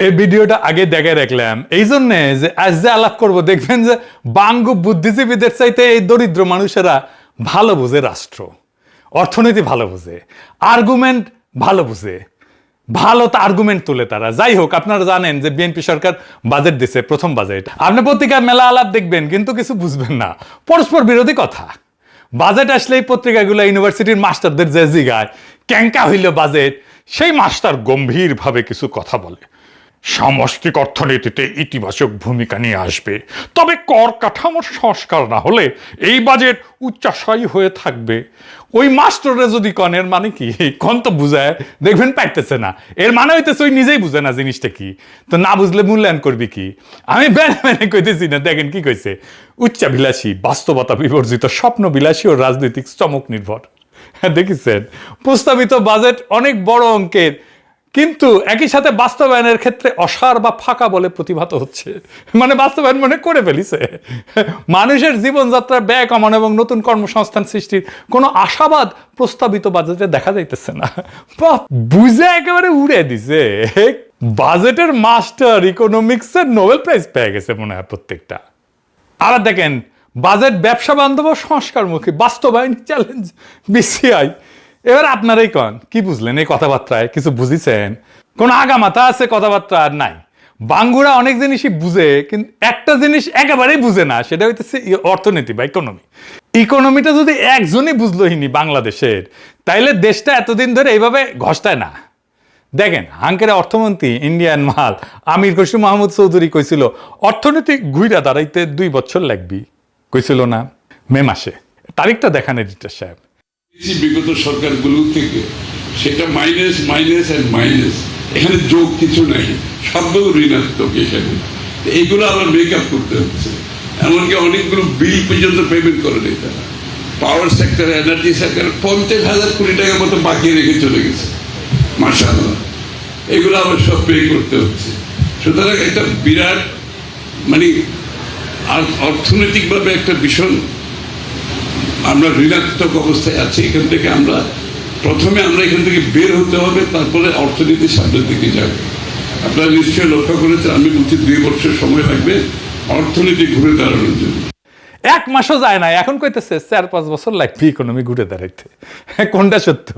এই ভিডিওটা আগে দেখে রাখলাম এই জন্যে যে আজ যে আলাপ করবো দেখবেন যে বাঙ্গু বুদ্ধিজীবীদের চাইতে এই দরিদ্র মানুষেরা ভালো বুঝে রাষ্ট্র, অর্থনীতি ভালো বুঝে, আর্গুমেন্ট ভালো বুঝে, ভালো তো আর্গুমেন্ট তুলে তারা। যাই হোক, আপনারা জানেন যে বিএনপি সরকার বাজেট দিছে, প্রথম বাজেট। আপনি পত্রিকার মেলা আলাপ দেখবেন কিন্তু কিছু বুঝবেন না, পরস্পর বিরোধী কথা। বাজেট আসলেই পত্রিকাগুলো ইউনিভার্সিটির মাস্টারদের যে জিগায় ক্যাঙ্কা হইল বাজেট, সেই মাস্টার গম্ভীরভাবে কিছু কথা বলে। সামষ্টিক অর্থনীতিতে ইতিবাচক ভূমিকা নিয়ে আসবে, তবে কর কাঠামোর সংস্কার না হলে এই বাজেট উচ্চাশায়ী হয়ে থাকবে। ওই মাস্টাররা যদি কন এর মানে কি, কন তো বুঝায় দেখবেন পাইতেছে না, এর মানে হইতেছে ওই নিজেই বুঝে না জিনিসটা কি, তো না বুঝলে মূল্যায়ন করবি কি। আমি বেনে কইতেছি না, দেখেন কি কইছে, উচ্চাভিলাষী, বাস্তবতা বিবর্জিত, স্বপ্ন বিলাসী ও রাজনৈতিক চমক নির্ভর। দেখেছেন, প্রস্তাবিত বাজেট অনেক বড় অঙ্কের, কিন্তু একই সাথে বাস্তবায়নের ক্ষেত্রে অসার বা ফাঁকা বলে প্রতিভাত হচ্ছে। মানে বাস্তবায়ন মনে করে ফেলিছে। মানুষের জীবনযাত্রার ব্যয় কমানো এবং নতুন কর্মসংস্থান সৃষ্টির কোনো আশাবাদ প্রস্তাবিত বাজেটে দেখা যাইতেছে না। বুঝে একেবারে উড়ে দিছে। বাজেটের মাস্টার ইকোনমিক্সের নোবেল প্রাইজ পেয়ে গেছে মনে হয় প্রত্যেকটা। আবার দেখেন, বাজেট ব্যবসা বান্ধব, সংস্কারমুখী, বাস্তবায়ন চ্যালেঞ্জ বিসিআই। এবার আপনারাই কন, কি বুঝলেন এই কথাবার্তায়? কিছু বুঝিছেন? কোন আগামাথা আছে কথাবার্তা আর নাই। বাঙ্গুরা অনেক জিনিসই বুঝে, কিন্তু একটা জিনিস একেবারেই বুঝে না, সেটা হইতেছে অর্থনীতি বা ইকোনমি। ইকোনমিটা যদি একজনই বুঝলোহিনি বাংলাদেশের, তাইলে দেশটা এতদিন ধরে এইভাবে ঘষটায় না। দেখেন, হাঙ্কের অর্থমন্ত্রী ইন্ডিয়ান মাল আমির খসরু মাহমুদ চৌধুরী কইছিল অর্থনীতি ঘুইরা দাঁড়াইতে 2 বছর লাগবি, কইছিল না মে মাসে? তারিখটা দেখান এডিটর সাহেব। বিগত সরকারগুলো থেকে সেটা মাইনাস মাইনাস এন্ড মাইনাস, এখানে যোগ কিছু নাই, সবগুলো ঋণাত্মক। এখানে এইগুলো আবার মেকআপ করতে হচ্ছে। এমনকি অনেকগুলো বিল পর্যন্ত পেমেন্ট করে নেই তারা। পাওয়ার সেক্টর, এনার্জি সেক্টর 50,000 কোটি টাকার মতো বাকি রেখে চলে গেছে। মাশাআল্লাহ, এগুলো আবার সব পে করতে হচ্ছে। সুতরাং একটা বিরাট মানে অর্থনৈতিকভাবে একটা ভীষণ আমরা ঋণাত্মক অবস্থায় আছি। এখান থেকে প্রথমে আমরা এখান থেকে বের হতে হবে, তারপরে অর্থনীতি সামনের দিকে যাবে। আপনারা নিশ্চয়ই লক্ষ্য করেছেন, আমি বলছি 2 বছর সময় লাগবে অর্থনীতি ঘুরে দাঁড়ানোর জন্য। 1 মাসও যায় না, এখন কইতেছে 4-5 বছর লাগবে ইকোনমি ঘুরে দাঁড়াইতে। কোনটা সত্য,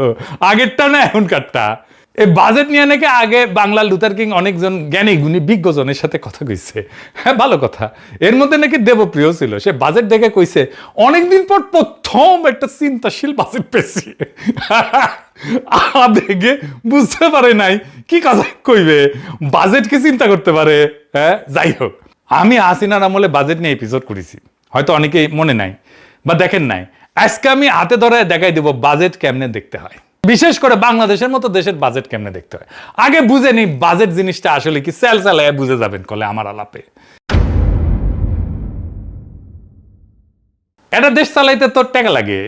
আগেরটা না এখনকারটা? এই বাজেট নিয়ে নাকি আগে বাংলা লুথার কিং অনেকজন জ্ঞানী গুণী বিজ্ঞজনের সাথে কথা কইছে। হ্যাঁ, ভালো কথা। এর মধ্যে নাকি দেবপ্রিয় ছিল, সে বাজেট দেখে কইছে অনেকদিন পর প্রথম একটা চিন্তাশীল বাজেট পেয়েছি। দেখে বুঝতে পারে নাই কি কথা কইবে, বাজেট কি চিন্তা করতে পারে? হ্যাঁ, যাই হোক, আমি হাসিনার আমলে বাজেট নিয়ে এপিসোড করেছি, হয়তো অনেকেই মনে নাই বা দেখেন নাই। আজকে আমি হাতে ধরে দেখাই দেব বাজেট কেমনে দেখতে হয়, বিশেষ করে বাংলাদেশের মতো দেশের বাজেট কেমনে দেখতে হয়। আগে বুঝে নি বাজেট জিনিসটা আসলে কি, সেল চালায় বুঝে যাবেন কলে আমার আলাপে। এটা দেশ চালাইতে তো টাকা লাগে,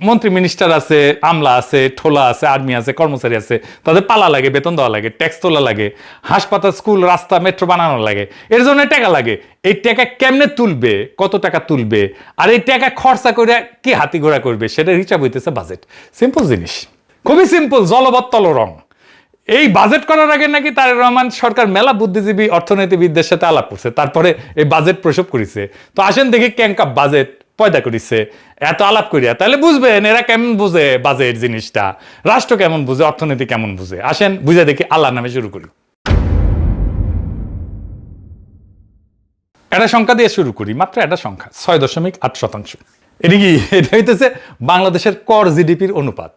মন্ত্রী মিনিস্টার আছে, আমলা আছে, ঠোলা আছে, আর্মি আছে, কর্মচারী আছে, তাদের পালা লাগে, বেতন দেওয়া লাগে, ট্যাক্স তোলা লাগে, হাসপাতাল, স্কুল, রাস্তা, মেট্রো বানানো লাগে, এর জন্য টাকা লাগে। এই টাকা কেমনে তুলবে, কত টাকা তুলবে, আর এই টাকা খরচা করে কি হাতি ঘোড়া করবে, সেটার হিসাব হইতেছে বাজেট। সিম্পল জিনিস, খুবই সিম্পল, জলবত্তল রং। এই বাজেট করার আগে নাকি তারেক রহমান সরকার মেলা বুদ্ধিজীবী অর্থনীতিবিদদের সাথে আলাপ করছে, তারপরে এই বাজেট প্রসব করেছে। তো আসেন দেখি ক্যাঙ্কা বাজেট পয়দা করেছে এত আলাপ করিয়া, তাহলে বুঝবেন এরা কেমন বুঝে বাজেট জিনিসটা, রাষ্ট্র কেমন বুঝে, অর্থনীতি কেমন বুঝে। আসেন বুঝে দেখি, আল্লাহর নামে শুরু করি। একটা সংখ্যা দিয়ে শুরু করি, মাত্র একটা সংখ্যা, 6.8%। এটা কি? এটা হইতেছে বাংলাদেশের কর জিডিপির অনুপাত।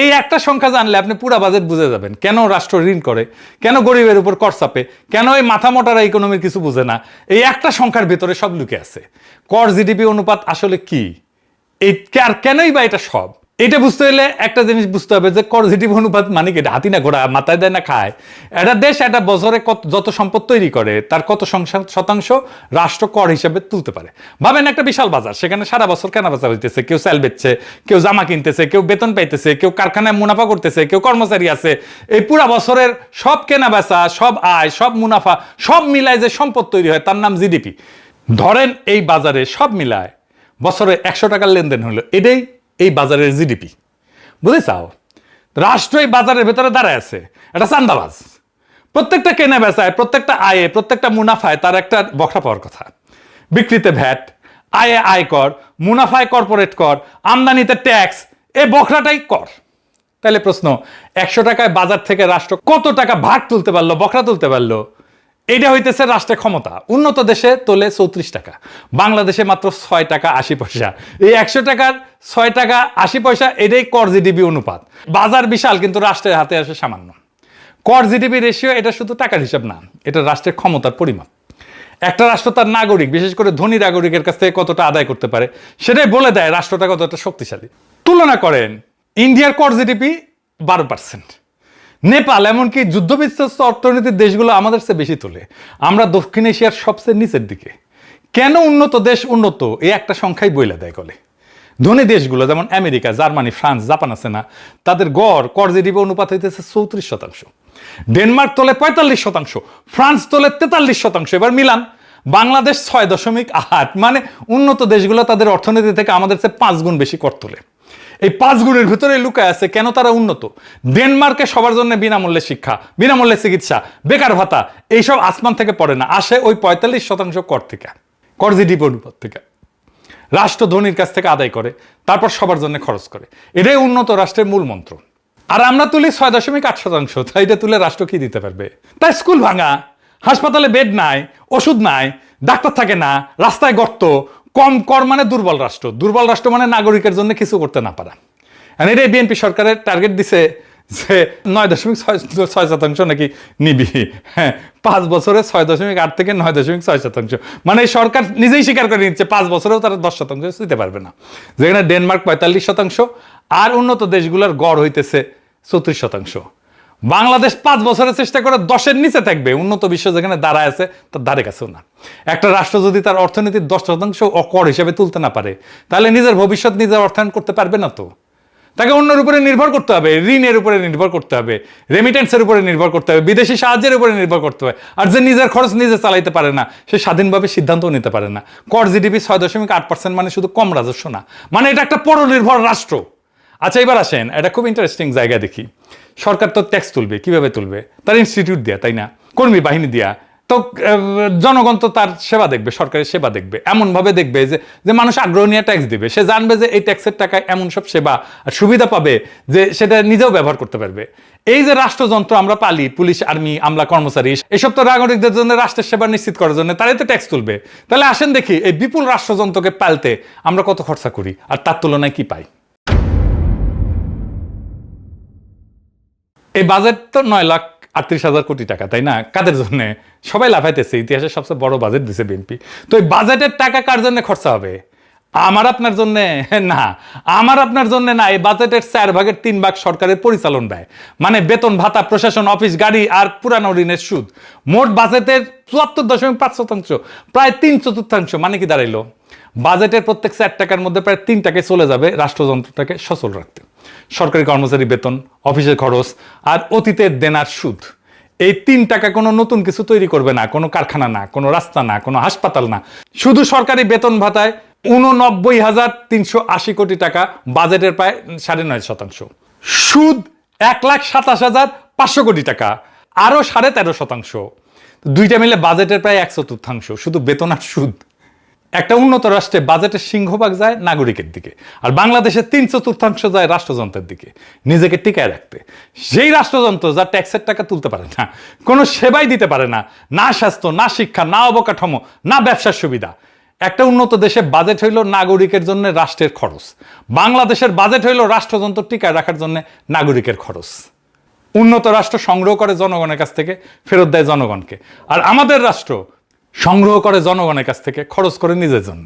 এই একটা সংখ্যা জানলে আপনি পুরা বাজেট বুঝে যাবেন, কেন রাষ্ট্র ঋণ করে, কেন গরিবের উপর কর চাপে, কেন এই মাথা মোটারা ইকোনমির কিছু বুঝে না। এই একটা সংখ্যার ভেতরে সব লুকে আছে। কর জিডিপি অনুপাত আসলে কি, এই কেনই বা এটা সব, এটা বুঝতে হলে একটা জিনিস বুঝতে হবে যে কর জিডিপি অনুপাত মানে কি, হাতি না ঘোড়া, মাথায় দেয় না খায়। একটা দেশ একটা বছরে যত সম্পদ তৈরি করে তার কত শতাংশ রাষ্ট্র কর হিসাবে তুলতে পারে। ভাবেন একটা বিশাল বাজার, সেখানে সারা বছর কেনা বেচা হইতেছে, কেউ চাল বেচছে, কেউ জামা কিনতেছে, কেউ বেতন পাইতেছে, কেউ কারখানায় মুনাফা করতেছে, কেউ কর্মচারী আছে। এই পুরা বছরের সব কেনা বেচা, সব আয়, সব মুনাফা, সব মিলায় যে সম্পদ তৈরি হয় তার নাম জিডিপি। ধরেন এই বাজারে সব মিলায় বছরে 100 টাকার লেনদেন হলো, এটাই এই বাজারের জিডিপি। বুঝেছাও? রাষ্ট্র এই বাজারের ভেতরে দাঁড়ায় আছে, এটা চান্দাবাজ। প্রত্যেকটা কেনা বেচায়, প্রত্যেকটা আয়ে, প্রত্যেকটা মুনাফায় তার একটা বখরা পাওয়ার কথা। বিক্রিতে ভ্যাট, আয়ে আয়কর, মুনাফায় কর্পোরেট কর, আমদানিতে ট্যাক্স, এই বখরাটাই কর। তাহলে প্রশ্ন, 100 টাকায় বাজার থেকে রাষ্ট্র কত টাকা ভাগ তুলতে পারলো, বখরা তুলতে পারলো? এটা হইতেছে রাষ্ট্রের ক্ষমতা। উন্নত দেশে তোলে 34 টাকা, বাংলাদেশে মাত্র 6 টাকা 80 পয়সা। এই 100 টাকার 6 টাকা 80 পয়সা, এটাই কর জিডিপি অনুপাত। বাজার বিশাল, কিন্তু রাষ্ট্রের হাতে আসে সামান্য। কর জিডিপি রেশিও এটা শুধু টাকার হিসাব না, এটা রাষ্ট্রের ক্ষমতার পরিমাপ। একটা রাষ্ট্র তার নাগরিক, বিশেষ করে ধনী নাগরিকের কাছ থেকে কতটা আদায় করতে পারে, সেটাই বলে দেয় রাষ্ট্রটা কতটা শক্তিশালী। তুলনা করেন, ইন্ডিয়ার কর জিডিপি 12%, নেপাল এমনকি যুদ্ধবিধ্বস্ত অর্থনীতির দেশগুলো আমাদের চেয়ে বেশি তোলে। আমরা দক্ষিণ এশিয়ার সবচেয়ে নিচের দিকে। কেন উন্নত দেশ উন্নত, এই একটা সংখ্যাই বইলা দেয় গলে। ধনী দেশগুলো যেমন আমেরিকা, জার্মানি, ফ্রান্স, জাপান আছে না, তাদের গড় কর জিডিপি অনুপাত হইতেছে 34%। ডেনমার্ক তোলে 45%, ফ্রান্স তোলে 43%। এবার মিলান, বাংলাদেশ 6.8, মানে উন্নত দেশগুলো তাদের অর্থনীতি থেকে আমাদের চেয়ে 5 গুণ বেশি কর তোলে। এই 5 গুণের ভিতরে লুকায় আছে কেন তারা উন্নত। ডেনমার্কে সবার জন্য বিনামূল্যে শিক্ষা, বিনামূল্যে চিকিৎসা, বেকার ভাতা, এইসব আসমান থেকে পড়ে না, আসে ওই 45% কর থেকে, কর জিডিপি অনুপাত থেকে। রাষ্ট্র ধনীর কাছ থেকে আদায় করে, তারপর সবার জন্য খরচ করে। এটাই উন্নত রাষ্ট্রের মূল মন্ত্র। আর আমরা তুলি 6.8%। তাই এটা তুলে রাষ্ট্র কি দিতে পারবে? তাই স্কুল ভাঙা, হাসপাতালে বেড নাই, ওষুধ নাই, ডাক্তার থাকে না, রাস্তায় গর্ত, কম কর মানে দুর্বল রাষ্ট্র। দুর্বল রাষ্ট্র মানে নাগরিকের জন্য কিছু করতে না পারা। আর এটাই বিএনপি সরকারের টার্গেট দিছে যে 9.6% নাকি নিবি। হ্যাঁ, 5 বছরে 6.8 থেকে 9.6%। মানে সরকার নিজেই স্বীকার করে নিচ্ছে 5 বছরেও তারা 10% দিতে পারবে না। যেখানে ডেনমার্ক 45% আর উন্নত দেশগুলোর গড় হইতেছে 34%। বাংলাদেশ 5 বছরের চেষ্টা করে 10-এর নিচে থাকবে, উন্নত বিশ্ব যেখানে দাঁড়ায় আছে তার ধারে কাছেও না। একটা রাষ্ট্র যদি তার অর্থনীতির 10% কর হিসেবে তুলতে না পারে, তাহলে নিজের ভবিষ্যৎ নিজের অর্থায়ন করতে পারবে না। তো তাকে অন্যের উপরে নির্ভর করতে হবে, ঋণের উপরে নির্ভর করতে হবে, রেমিটেন্সের উপরে নির্ভর করতে হবে, বিদেশি সাহায্যের উপরে নির্ভর করতে হবে। আর যে নিজের খরচ নিজে চালাইতে পারে না, সে স্বাধীনভাবে সিদ্ধান্তও নিতে পারে না। কর জিডিপি 6.8% মানে শুধু কম রাজস্ব না, মানে এটা একটা পরনির্ভর রাষ্ট্র। আচ্ছা, এবার আসেন, এটা খুব ইন্টারেস্টিং জায়গা দেখি। সরকার তো ট্যাক্স তুলবে, কিভাবে তুলবে? তার ইনস্টিটিউট দিয়া, তাই না? কর্মী বাহিনী দিয়া। তো জনগণ তো তার সেবা দেখবে, সরকারের সেবা দেখবে, এমন ভাবে দেখবে যে মানুষ আগ্রহ নিয়ে ট্যাক্স দিবে। সে জানবে যে এই ট্যাক্সের টাকায় এমন সব সেবা আর সুবিধা পাবে যে সেটা নিজেও ব্যবহার করতে পারবে। এই যে রাষ্ট্রযন্ত্র আমরা পালি, পুলিশ, আর্মি, আমলা, কর্মচারী, এসব তো নাগরিকদের জন্য রাষ্ট্রের সেবা নিশ্চিত করার জন্য, তারাই তো ট্যাক্স তুলবে। তাহলে আসেন দেখি, এই বিপুল রাষ্ট্রযন্ত্রকে পালতে আমরা কত খরচা করি আর তার তুলনায় কি পাই। এই বাজেট তো 9,38,000 কোটি টাকা, তাই না? কাদের জন্য? সবাই লাফাইতেছে, ইতিহাসের সবচেয়ে বড় বাজেট দিছে বিএনপি। তো এই বাজেটের টাকা কার জন্য খরচা হবে? আমার আপনার জন্য না, আমার আপনার জন্য না। এই বাজেটের 4/3 ভাগ সরকারের পরিচালন ব্যয়, মানে বেতন ভাতা, প্রশাসন, অফিস, গাড়ি আর পুরানো ঋণের সুদ। মোট বাজেটের 74.5%, প্রায় 3/4। মানে কি দাঁড়াইলো? বাজেটের প্রত্যেক 4 টাকার মধ্যে প্রায় 3 টাকায় চলে যাবে রাষ্ট্রযন্ত্রটাকে সচল রাখতে। সরকারি কর্মচারী বেতন, অফিসের খরচ আর অতীতের দেনার সুদ। এই 3 টাকা কোনো নতুন কিছু তৈরি করবে না, কোনো কারখানা না, কোনো রাস্তা না, কোনো হাসপাতাল না। শুধু সরকারি বেতন ভাতায় 89,380 কোটি টাকা, বাজেটের প্রায় 9.5%। সুদ 1,27,500 কোটি টাকা, আরো 13.5%। দুইটা মিলে বাজেটের প্রায় 1/4, শুধু বেতন আর সুদ। একটা উন্নত রাষ্ট্রে বাজেটের সিংহভাগ যায় নাগরিকের দিকে, আর বাংলাদেশে 3/4 যায় রাষ্ট্রযন্ত্রের দিকে, নিজেকে টিকায় রাখতে। সেই রাষ্ট্রযন্ত্র যা ট্যাক্সের টাকা তুলতে পারে না, কোনো সেবাই দিতে পারে না, না স্বাস্থ্য, না শিক্ষা, না অবকাঠামো, না ব্যবসার সুবিধা। একটা উন্নত দেশে বাজেট হইল নাগরিকের জন্য রাষ্ট্রের খরচ। বাংলাদেশের বাজেট হইল রাষ্ট্রযন্ত্র টিকায় রাখার জন্য নাগরিকের খরচ। উন্নত রাষ্ট্র সংগ্রহ করে জনগণের কাছ থেকে, ফেরত দেয় জনগণকে। আর আমাদের রাষ্ট্র সংগ্রহ করে জনগণের কাছ থেকে, খরচ করে নিজের জন্য।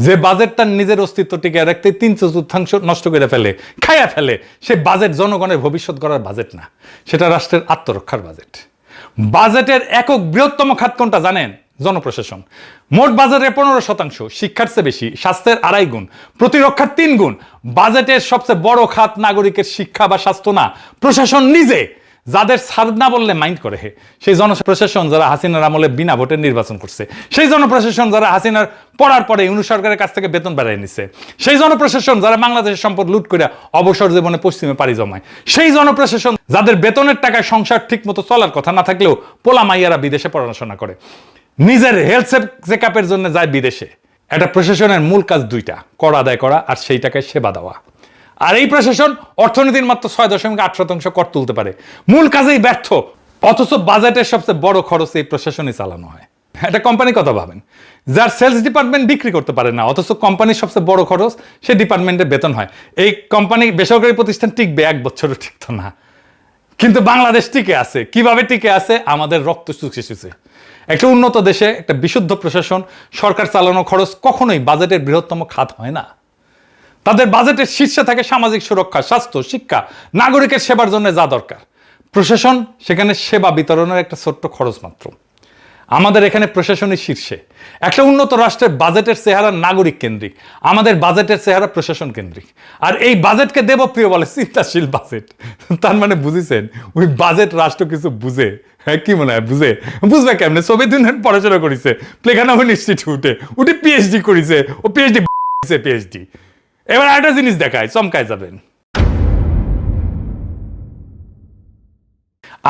যে বাজেট তার নিজের অস্তিত্ব টিকে রাখতে 3/4 নষ্ট করে ফেলে, খাইয়া ফেলে, সে বাজেট জনগণের ভবিষ্যৎ গড়ার বাজেট না, সেটা রাষ্ট্রের আত্মরক্ষার বাজেট। বাজেটের একক বৃহত্তম খাত কোনটা জানেন? জনপ্রশাসন। মোট বাজেটের 15%, শিক্ষার চেয়ে বেশি, স্বাস্থ্যের 2.5 গুণ, প্রতিরক্ষার 3 গুণ। বাজেটের সবচেয়ে বড় খাত নাগরিকের শিক্ষা বা স্বাস্থ্য না, প্রশাসন নিজে। যাদের সার না বললে মাইন্ড করে সেই জনপ্রশাসন যারা হাসিনার আমলে বিনা ভোটে নির্বাচন করছে, সেই জনপ্রশাসন যারা হাসিনার পড়ার পরে ইউনূস সরকারের কাছ থেকে বেতন বাড়াই নিছে, সেই জনপ্রশাসন যারা বাংলাদেশের সম্পদ লুট করে অবসর জীবনে পশ্চিমে পাড়ি জমায়, সেই জনপ্রশাসন যাদের বেতনের টাকায় সংসার ঠিক মতো চলার কথা না থাকলেও পোলা মাইয়ারা বিদেশে পড়াশোনা করে, নিজের হেলথ চেক আপের জন্য যায় বিদেশে। একটা প্রশাসনের মূল কাজ দুইটা, কর আদায় করা আর সেই টাকায় সেবা দেওয়া। আর এই প্রশাসন অর্থনীতির মাত্র 6.8% কর তুলতে পারে, মূল কাজেই ব্যর্থ। অথচ বাজেটের সবচেয়ে বড় খরচ এই প্রশাসনই চালানো হয়। একটা কোম্পানির কথা ভাবেন, যার সেলস ডিপার্টমেন্ট বিক্রি করতে পারে না, অথচ কোম্পানির সবচেয়ে বড় খরচ সেই ডিপার্টমেন্টের বেতন হয়। এই কোম্পানি, বেসরকারি প্রতিষ্ঠান টিকবে 1 বছরও টিকতো না, কিন্তু বাংলাদেশ টিকে আছে। কিভাবে টিকে আছে? আমাদের রক্ত চুষে চুষে। একটা উন্নত দেশে একটা বিশুদ্ধ প্রশাসন, সরকার চালানো খরচ কখনোই বাজেটের বৃহত্তম খাত হয় না। তাদের বাজেটের শীর্ষে থাকে সামাজিক সুরক্ষা, স্বাস্থ্য, শিক্ষা, নাগরিকের সেবার জন্য যা দরকার। প্রশাসন সেখানে সেবা বিতরণের একটা ছোট্ট খরচ মাত্র। আমাদের এখানে প্রশাসনের শীর্ষে। একটা উন্নত রাষ্ট্রের বাজেটের চেহারা নাগরিক কেন্দ্রিক, আমাদের বাজেটের চেহারা প্রশাসন কেন্দ্রিক। আর এই বাজেটকে দেবপ্রিয় বলে চিন্তাশীল বাজেট। তার মানে বুঝেছেন, ওই বাজেট রাষ্ট্র কিছু বুঝে। হ্যাঁ, কি মনে হয় বুঝে? বুঝবে কেমনে? সোভিয়েত ইউনিয়ন পড়াশোনা করেছে প্লেখানোভেন ইনস্টিটিউটে, উঠে পিএইচডি করেছে, ও পিএইচডি। এবার একটা জিনিস দেখায়, চমকায় যাবেন।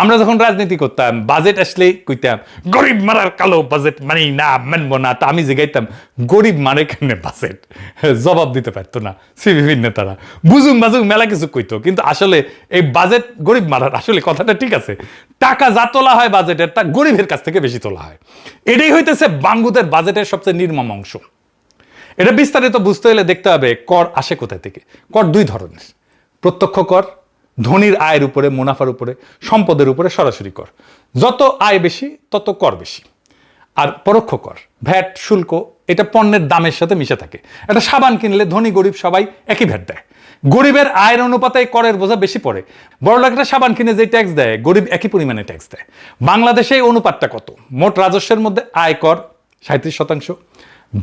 আমরা যখন রাজনীতি করতাম, বাজেট আসলেই কইতাম গরিব মারার কালো বাজেট মানি না, মানবো না। তা আমি জিগাইতাম গরিব মারে কেন বাজেট? জবাব দিতে পারতো না সিভিভির নেতারা। বুঝুম বাজুম মেলা কিছু কইতো, কিন্তু আসলে এই বাজেট গরিব মারার। আসলে কথাটা ঠিক আছে, টাকা যা তোলা হয় বাজেটের, তা গরিবের কাছ থেকে বেশি তোলা হয়। এটাই হইতেছে বাঙ্গুদের বাজেটের সবচেয়ে নির্মম অংশ। এটা বিস্তারিত বুঝতে হলে দেখতে হবে কর আসে কোথায় থেকে। কর দুই ধরনের, প্রত্যক্ষ কর, ধনীর আয়ের উপরে, মুনাফার উপরে, সম্পদের উপরে সরাসরি কর। যত আয় বেশি তত কর বেশি। আর পরোক্ষ কর, ভ্যাট, শুল্ক, এটা পণ্যের দামের সাথে মিশে থাকে। একটা সাবান কিনলে ধনী গরিব সবাই একই ভ্যাট দেয়। গরিবের আয়ের অনুপাতে করের বোঝা বেশি পড়ে। বড়লোকরা সাবান কিনে যে ট্যাক্স দেয়, গরিব একই পরিমাণে ট্যাক্স দেয়। বাংলাদেশে এই অনুপাতটা কত? মোট রাজস্বের মধ্যে আয় কর 37%,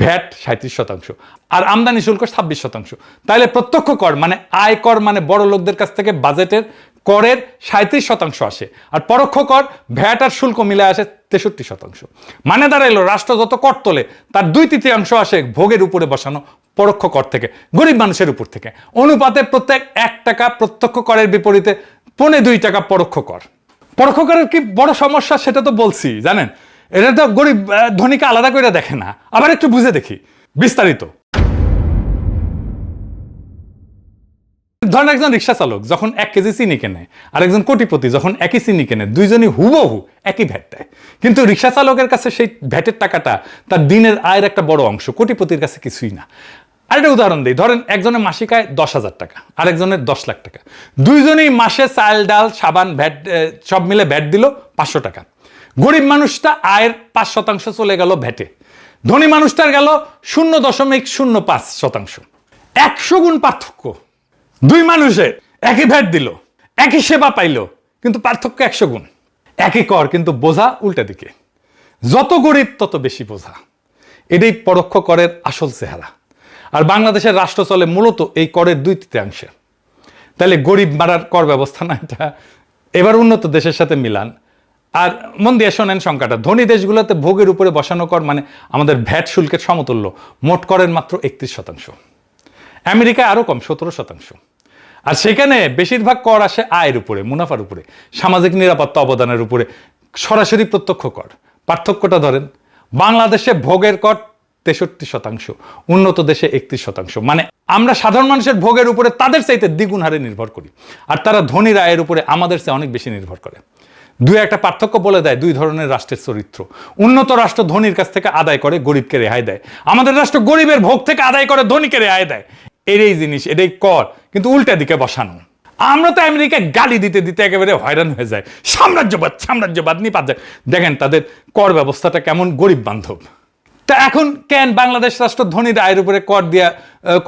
ভ্যাট 37%, আর আমদানি শুল্ক 26%। তাহলে প্রত্যক্ষ কর মানে আয় কর, মানে বড় লোকদের কাছ থেকে বাজেটের করের 37% আসে। আর পরোক্ষ কর, ভ্যাট আর শুল্ক মিলে আসে 63%। মানে দাঁড়াইলো রাষ্ট্র যত কর তোলে তার 2/3 আসে ভোগের উপরে বসানো পরোক্ষ কর থেকে, গরিব মানুষের উপর থেকে। অনুপাতে প্রত্যেক 1 টাকা প্রত্যক্ষ করের বিপরীতে 2.25 টাকা পরোক্ষ কর। পরোক্ষ করের কি বড় সমস্যা সেটা তো বলছি, জানেন। এটা তো গরিব ধনীকে আলাদা করে দেখে না। আবার একটু বুঝে দেখি বিস্তারিত। ধরেন একজন রিক্সা চালক যখন 1 কেজি চিনি কেনে, আর একজন কোটিপতি যখন একই চিনি কেনে, দুইজনই হুবহু একই ভ্যাট দেয়। কিন্তু রিক্সা চালকের কাছে সেই ভ্যাটের টাকাটা তার দিনের আয়ের একটা বড় অংশ, কোটিপতির কাছে কিছুই না। আরেকটা উদাহরণ দিই, ধরেন একজনের মাসিক আয় 10,000 টাকা, আর একজনের 10 লাখ টাকা। দুইজনই মাসে চাল, ডাল, সাবান, ভ্যাট সব মিলে ভ্যাট দিল 500 টাকা। গরিব মানুষটা আয়ের 5% চলে গেল ভ্যাটে, ধনী মানুষটার গেল 0.05%। 100 গুণ পার্থক্য। দুই মানুষে একই ভ্যাট দিল, একই সেবা পাইল, কিন্তু পার্থক্য 100 গুণ। একই কর, কিন্তু বোঝা উল্টা দিকে। যত গরিব তত বেশি বোঝা। এটাই পরোক্ষ করের আসল চেহারা। আর বাংলাদেশের রাষ্ট্র চলে মূলত এই করের 2/3। তাহলে গরিব মারার কর ব্যবস্থা না এটা? এবার উন্নত দেশের সাথে মিলান, আর মন দিয়ে শোনেন সংখ্যাটা। ধনী দেশগুলোতে ভোগের উপরে বসানো কর মানে আমাদের ভ্যাট শুল্কের সমতুল্য, মোট করের মাত্র 31%। আমেরিকায় আরো কম, 17%। আর সেখানে বেশিরভাগ কর আসে আয়ের উপরে, মুনাফার উপরে, সামাজিক নিরাপত্তা অবদানের উপরে, সরাসরি প্রত্যক্ষ কর। পার্থক্যটা ধরেন, বাংলাদেশে ভোগের কর 63%, উন্নত দেশে 31%। মানে আমরা সাধারণ মানুষের ভোগের উপরে তাদের চাইতে দ্বিগুণ হারে নির্ভর করি, আর তারা ধনীর আয়ের উপরে আমাদের চেয়ে অনেক বেশি নির্ভর করে। দুই একটা পার্থক্য বলে দেয় দুই ধরনের রাষ্ট্রের চরিত্র। উন্নত রাষ্ট্র ধনীর কাছ থেকে আদায় করে, গরিবকে রেহাই দেয়। আমাদের রাষ্ট্র গরিবের ভোগ থেকে আদায় করে, ধনীকে রেহাই দেয়। এটাই জিনিস, এটাই কর, কিন্তু উল্টা দিকে বসানো। আমরা তো আমেরিকায় গালি দিতে দিতে একেবারে হয়রান হয়ে যায়। সাম্রাজ্যবাদ, সাম্রাজ্যবাদ নিপাত যায়। দেখেন তাদের কর ব্যবস্থাটা কেমন গরিব বান্ধব। তা এখন কেন বাংলাদেশ রাষ্ট্র ধনীর আয়ের উপরে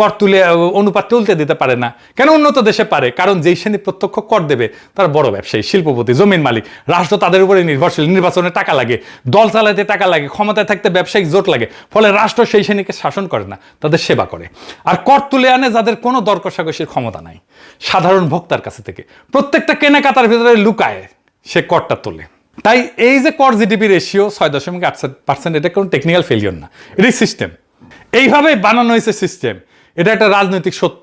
কর তুলে অনুপাত তুলতে দিতে পারে না? কেন উন্নত দেশে পারে? কারণ যেই শ্রেণী প্রত্যক্ষ কর দেবে তারা বড় ব্যবসায়ী, শিল্পপতি, জমির মালিক, রাষ্ট্র তাদের উপরে নির্ভরশীল, নির্বাচনে টাকা লাগে, দল চালাতে টাকা লাগে, ক্ষমতায় থাকতে ব্যবসায়িক জোট লাগে, ফলে রাষ্ট্র সেই শ্রেণীকে শাসন করে না, তাদের সেবা করে। আর কর তুলে আনে যাদের কোনো দর কষাকষির ক্ষমতা নাই, সাধারণ ভোক্তার কাছে থেকে প্রত্যেকটা কেনাকাটার ভিতরে লুকায় সে করটা তোলে। তাই এই যে কর জিডিপি রেশিও 6.8%, এটা কোনো টেকনিক্যাল ফেলিওর না, এটাই সিস্টেম, এইভাবে বানানো হয়েছে সিস্টেম। এটা একটা রাজনৈতিক সত্য।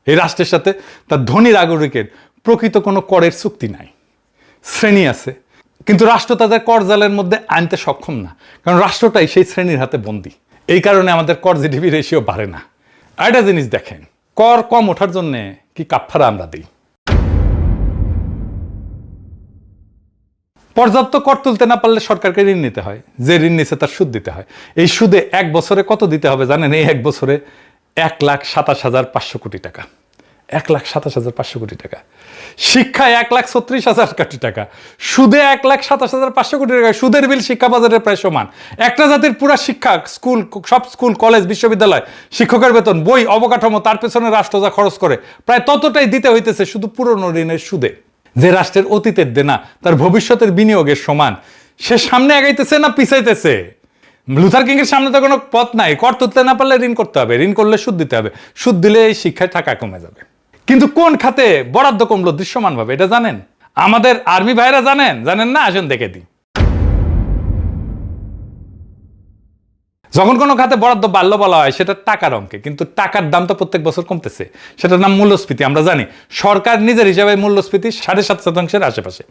এই রাষ্ট্রের সাথে তার ধনী নাগরিকের প্রকৃত কোনো করের চুক্তি নাই, শ্রেণী আছে, কিন্তু রাষ্ট্র তাদের কর জালের মধ্যে আনতে সক্ষম না, কারণ রাষ্ট্রটাই সেই শ্রেণীর হাতে বন্দী। এই কারণে আমাদের কর জিডিপি রেশিও বাড়ে না। আরেকটা জিনিস দেখেন, কর কম ওঠার জন্য কি কাফারা আমরা দিই। পর্যাপ্ত কর তুলতে না পারলে সরকারকে ঋণ নিতে হয়, যে ঋণ নিছে তার সুদ দিতে হয়। এই সুদে এক বছরে কত দিতে হবে জানেন? এই এক বছরে 1,27,500 কোটি টাকা। 1,27,500 কোটি টাকা। শিক্ষায় 1,36,000 কোটি টাকা, সুদে 1,27,500 কোটি টাকা। সুদের বিল শিক্ষা বাজারের প্রায় সমান। একটা জাতির পুরা শিক্ষা, স্কুল, সব স্কুল, কলেজ, বিশ্ববিদ্যালয়, শিক্ষকের বেতন, বই, অবকাঠামো, তার পেছনে রাষ্ট্র যা খরচ করে প্রায় ততটাই দিতে হইতেছে শুধু পুরনো ঋণের সুদে। যে রাষ্ট্রের অতীতের দেনা তার ভবিষ্যতের বিনিয়োগের সমান, সে সামনে আগাইতেছে না পিছাইতেছে? লুথার কিং এর সামনে তো কোনো পথ নাই। কর তুলতে না পারলে ঋণ করতে হবে, ঋণ করলে সুদ দিতে হবে, সুদ দিলে এই শিক্ষায় টাকা কমে যাবে। কিন্তু কোন খাতে বরাদ্দ কমলো দৃশ্যমান ভাবে, এটা জানেন? আমাদের আর্মি ভাইরা জানেন? জানেন না? আসেন দেখে দিই। যখন কোনো খাতে বরাদ্দ বাড়লো বলা হয় সেটা টাকার অঙ্কে, কিন্তু টাকার দাম তো প্রত্যেক বছর কমতেছে। সেটার নাম মূল্যস্ফীতি। আমরা জানি সরকার নিজের হিসাবে মূল্যস্ফীতি 7.5% আশেপাশে।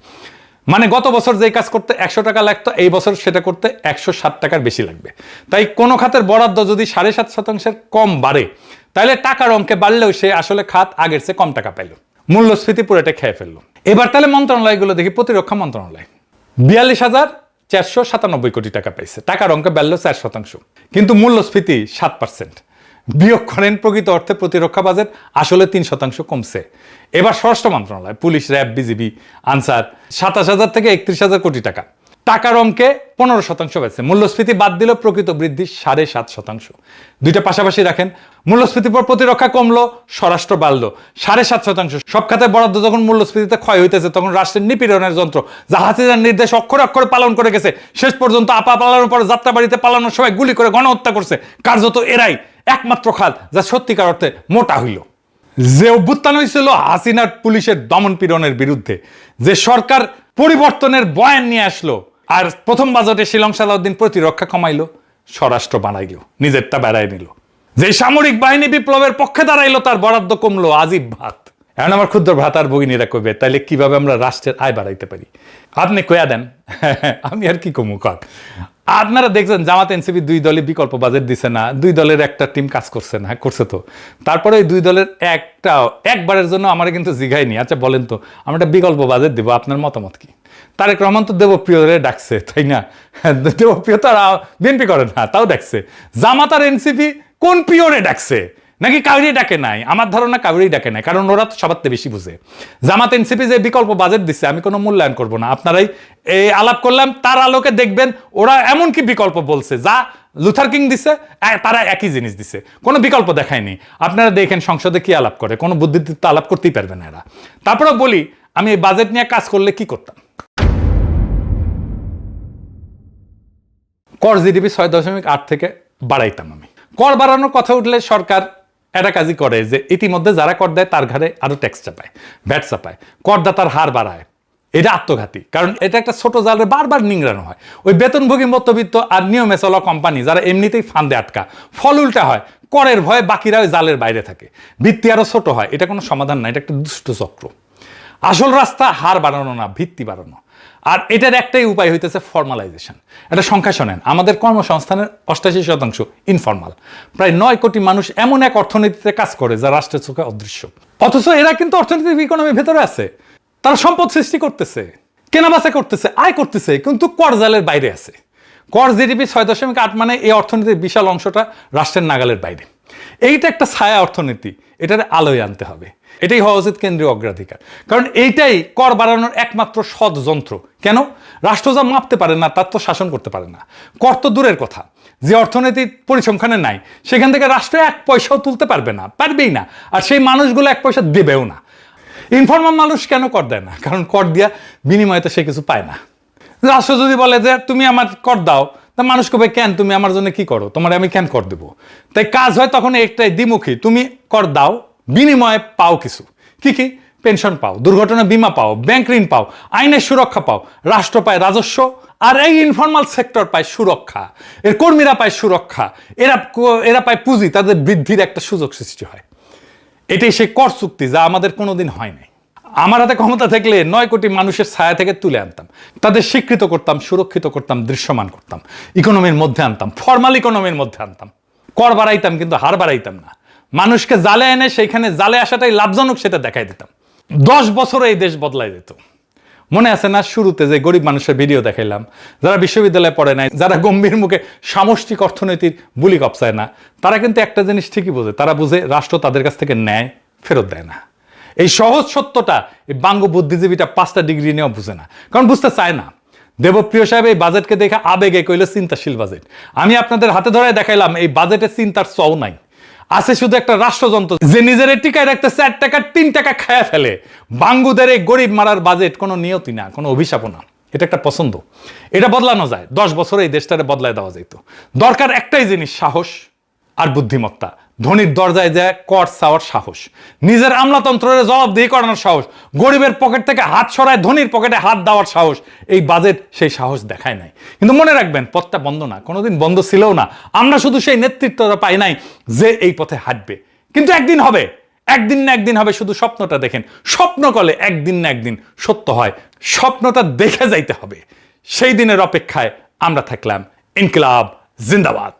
মানে গত বছর যেই কাজ করতে 100 টাকা লাগতো, এই বছর সেটা করতে 107 টাকার বেশি লাগবে। তাই কোনো খাতের বরাদ্দ যদি 7.5% কম বাড়ে, তাহলে টাকার অঙ্কে বাড়লেও সে আসলে খাত আগের চেয়ে কম টাকা পাইল, মূল্যস্ফীতি পুরোটা খেয়ে ফেললো। এবার তাহলে মন্ত্রণালয়গুলো দেখি। প্রতিরক্ষা মন্ত্রণালয় 42,497 কোটি টাকা পাইছে, টাকার অঙ্কে বাড়লো 4%, কিন্তু মূল্যস্ফীতি 7%। বিয়োগ করেন প্রকৃত অর্থে প্রতিরক্ষা বাজেট আসলে 3% কমছে। এবার স্বরাষ্ট্র মন্ত্রণালয়, পুলিশ, র্যাব, বিজিবি, আনসার 27,000 থেকে 31,000 কোটি টাকা, টাকার অঙ্কে 15% পাইছে। মূল্যস্ফীতি বাদ দিল প্রকৃত বৃদ্ধি 7.5%। দুইটা পাশাপাশি রাখেন, মূল্যস্ফীতির পর প্রতিরক্ষা কমলো, স্বরাষ্ট্র বাড়লো 7.5%। সব খাতে বরাদ্দ যখন মূল্যস্ফীতিতে ক্ষয় হইতেছে, তখন রাষ্ট্রের নিপীড়নের যন্ত্র যা হাসিনার নির্দেশ অক্ষরে অক্ষরে পালন করে গেছে, শেষ পর্যন্ত আপা পালানোর পর যাত্রা বাড়িতে পালানোর সময় গুলি করে গণহত্যা করছে, কার্যত এরাই একমাত্র খাত যা সত্যিকার অর্থে মোটা হইল। যে অভ্যুত্থান হয়েছিল হাসিনার পুলিশের দমন পীড়নের বিরুদ্ধে, যে সরকার পরিবর্তনের বয়ান নিয়ে আসলো, আর প্রথম বাজেটে শিলং সালাউদ্দিন প্রতিরক্ষা কমাইলো, স্বরাষ্ট্র বানাইলো, নিজেরটা বেড়াই নিল। যে সামরিক বাহিনী বিপ্লবের পক্ষে দাঁড়াইলো, তার বরাদ্দ কমলো আজিব ভাত। এখন আমার ক্ষুদ্র ভ্রাতার ভগিনীরা কইবে, তাইলে কিভাবে আমরা রাষ্ট্রের আয় বাড়াইতে পারি? আপনি কয়া দেন, আমি আর কি কমু কর। আপনারা দেখছেন জামাত এনসিপি দুই দলই বিকল্প বাজেট দিছে না, দুই দলের একটা টিম কাজ করছে না? করছে তো। তারপরে ওই দুই দলের একবারের জন্য আমার কিন্তু জিগাইনি, আচ্ছা বলেন তো আমরা একটা বিকল্প বাজেট দিব, আপনার মতামত কি? তারেক রহমান তো দেবপ্রিয়রে ডাকছে, তাই না? দেবপ্রিয় তো বিএনপি করে না, তাও ডাকছে। জামাত আর এনসিপি কোন পিওরে ডাকছে? নাকি কাউরি ডাকে নাই? আমার ধারণা কাউরি ডাকে নাই, কারণ ওরা তো সবার থেকে বেশি বুঝে। জামাত এনসিপি যে বিকল্প বাজেট দিচ্ছে, আমি কোনো মূল্যায়ন করব না, আপনারাই এই আলাপ করলাম, তার আলোকে দেখবেন ওরা এমন কি বিকল্প বলছে যা লুথার কিং দিছে, তারা একই জিনিস দিছে, কোনো বিকল্প দেখায়নি। আপনারা দেখেন সংসদে কি আলাপ করে, কোনো বুদ্ধিদীপ্ত আলাপ করতেই পারবে না এরা। তারপরে বলি, আমি এই বাজেট নিয়ে কাজ করলে কি করতাম? কর জিডিপি 6.8 থেকে বাড়াইতাম আমি। কর বাড়ানোর কথা উঠলে সরকার একটা কাজই করে, যে ইতিমধ্যে যারা কর দেয় তার ঘরে আরো ট্যাক্স চাপায়, ভ্যাট চাপায়, করদাতার হার বাড়ায়। এটা আত্মঘাতী, কারণ এটা একটা ছোট জালে বারবার নিংড়ানো হয়। ওই বেতনভোগী মধ্যবিত্ত আর নিয়মে চলা কোম্পানি যারা এমনিতেই ফান্দে আটকা, ফল উল্টা হয়, করের ভয়ে বাকিরা ওই জালের বাইরে থাকে, ভিত্তি আরো ছোট হয়। এটা কোনো সমাধান না, এটা একটা দুষ্ট চক্র। আসল রাস্তা হার বাড়ানো না, ভিত্তি বাড়ানো। আর এটার একটাই উপায় হইতেছে ফর্মালাইজেশন। একটা সংখ্যা শোনেন, আমাদের কর্মসংস্থানের 88% ইনফর্মাল। প্রায় 9 কোটি মানুষ এমন এক অর্থনীতিতে কাজ করে যা রাষ্ট্রের চোখে অদৃশ্য, অথচ এরা কিন্তু অর্থনৈতিক ইকোনমির ভেতরে আছে। তারা সম্পদ সৃষ্টি করতেছে, কেনাবেচা করতেছে, আয় করতেছে, কিন্তু কর জালের বাইরে আছে। কর জিডিপি 6.8 মানে এই অর্থনীতির বিশাল অংশটা রাষ্ট্রের নাগালের বাইরে। এইটা একটা ছায়া অর্থনীতি, এটার আলোয় আনতে হবে। এটাই হওয়া উচিত কেন্দ্রীয় অগ্রাধিকার, কারণ এইটাই কর বাড়ানোর একমাত্র সৎ যন্ত্র। কেন? রাষ্ট্র যা মাপতে পারে না তার তো শাসন করতে পারে না। কর তো দূরের কথা, যে অর্থনীতি পরিসংখ্যানে নাই সেখান থেকে রাষ্ট্র 1 পয়সাও তুলতে পারবে না, পারবেই না। আর সেই মানুষগুলো 1 পয়সা দেবেও না। ইনফর্মাল মানুষ কেন কর দেয় না? কারণ কর দিয়া বিনিময়ে তো সে কিছু পায় না। রাষ্ট্র যদি বলে যে তুমি আমার কর দাও, তা মানুষ কবে কেন তুমি আমার জন্য কি করো, তোমার আমি কেন কর দেবো? তাই কাজ হয় তখন একটাই দ্বিমুখী, তুমি কর দাও, বিনিময়ে পাও কিছু। কি কি? পেনশন পাও, দুর্ঘটনা বীমা পাও, ব্যাংক ঋণ পাও, আইনের সুরক্ষা পাও, রাষ্ট্র পায় রাজস্ব, আর এই ইনফর্মাল সেক্টর পায় সুরক্ষা, এর কর্মীরা পায় সুরক্ষা, এরা পায় পুঁজি, তাদের বৃদ্ধির একটা সুযোগ সৃষ্টি হয়। এটাই সেই কর চুক্তি যা আমাদের কোনোদিন হয় নাই। আমার হাতে ক্ষমতা থাকলে 9 কোটি মানুষের ছায়া থেকে তুলে আনতাম, তাদের স্বীকৃত করতাম, সুরক্ষিত করতাম, দৃশ্যমান করতাম, ইকোনমির মধ্যে আনতাম, ফর্মাল ইকোনমির মধ্যে আনতাম। কর বাড়াইতাম কিন্তু হার বাড়াইতাম না। মানুষকে জালে এনে সেইখানে জালে আসাটাই লাভজনক সেটা দেখাই দিতাম। 10 বছরে এই দেশ বদলাই যেত। মনে আছে না শুরুতে যে গরিব মানুষের ভিডিও দেখাইলাম, যারা বিশ্ববিদ্যালয়ে পড়ে নাই, যারা গম্ভীর মুখে সামষ্টিক অর্থনীতির বুলি কপসায় না, তারা কিন্তু একটা জিনিস ঠিকই বোঝে, তারা বুঝে রাষ্ট্র তাদের কাছ থেকে ন্যায় ফেরত দেয় না। এই সহজ সত্যটা এই বাঙ্গ বুদ্ধিজীবীটা 5টা ডিগ্রি নিয়েও বুঝে না, কারণ বুঝতে চায় না। দেবপ্রিয় সাহেব এই বাজেটকে দেখে আবেগে কইল চিন্তাশীল বাজেট। আমি আপনাদের হাতে ধরে দেখাইলাম এই বাজেটে চিন্তার চও নাই, আছে শুধু একটা রাষ্ট্রযন্ত্র যে নিজের টিকায় রাখতে 4 টাকা 3 টাকা খায়া ফেলে। বাঙ্গুদের এই গরিব মারার বাজেট কোনো নিয়তি না, কোনো অভিশাপও না, এটা একটা পছন্দ। এটা বদলানো যায়, 10 বছরে এই দেশটারে বদলায় দেওয়া যেত। দরকার একটাই জিনিস, সাহস আর বুদ্ধিমত্তা। ধনীর দরজায় যায় কর চাওয়ার সাহস, নিজের আমলাতন্ত্রের জবাবদিহি করানোর সাহস, গরিবের পকেট থেকে হাত সরায় ধনীর পকেটে হাত দেওয়ার সাহস। এই বাজেট সেই সাহস দেখায় নাই। কিন্তু মনে রাখবেন, পথটা বন্ধ না, কোনোদিন বন্ধ ছিলও না। আমরা শুধু সেই নেতৃত্বটা পাই নাই যে এই পথে হাঁটবে। কিন্তু একদিন হবে, একদিন না একদিন হবে। শুধু স্বপ্নটা দেখেন, স্বপ্ন করলে একদিন না একদিন সত্য হয়। স্বপ্নটা দেখে যাইতে হবে। সেই দিনের অপেক্ষায় আমরা থাকলাম। ইনকিলাব জিন্দাবাদ।